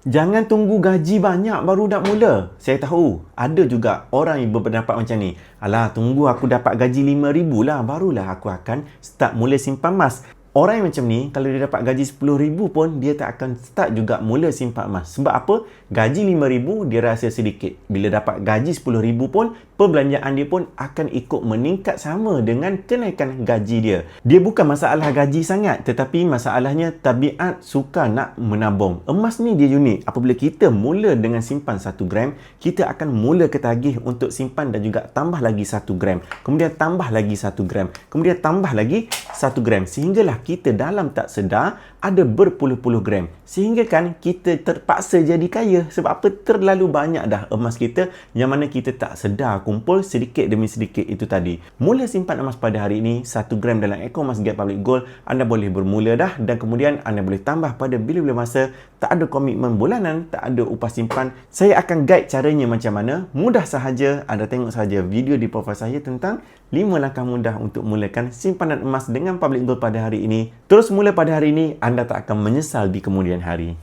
Jangan tunggu gaji banyak baru nak mula. Saya tahu, ada juga orang yang berpendapat macam ni. Alah, tunggu aku dapat gaji RM5,000 lah, barulah aku akan start mula simpan emas. Orang yang macam ni, kalau dia dapat gaji RM10,000 pun, dia tak akan start juga mula simpan emas. Sebab apa? Gaji RM5,000 dia rasa sedikit. Bila dapat gaji RM10,000 pun, perbelanjaan dia pun akan ikut meningkat sama dengan kenaikan gaji dia. Dia bukan masalah gaji sangat, tetapi masalahnya tabiat suka nak menabung. Emas ni dia unik. Apabila kita mula dengan simpan 1 gram, kita akan mula ketagih untuk simpan dan juga tambah lagi 1 gram. Kemudian tambah lagi 1 gram. Kemudian tambah lagi 1 gram. Sehinggalah kita dalam tak sedar ada berpuluh-puluh gram. Sehingga kan kita terpaksa jadi kaya. Sebab apa? Terlalu banyak dah emas kita yang mana kita tak sedar kumpul sedikit demi sedikit itu tadi. Mula simpan emas pada hari ini 1 gram dalam Eco Mas Get Public Gold. Anda boleh bermula dah dan kemudian anda boleh tambah pada bila-bila masa. Tak ada komitmen bulanan, tak ada upah simpan. Saya akan guide caranya macam mana. Mudah sahaja. Anda tengok sahaja video di profil saya tentang 5 langkah mudah untuk mulakan simpanan emas dengan Public Gold pada hari ini. Terus mula pada hari ini, anda tak akan menyesal di kemudian hari.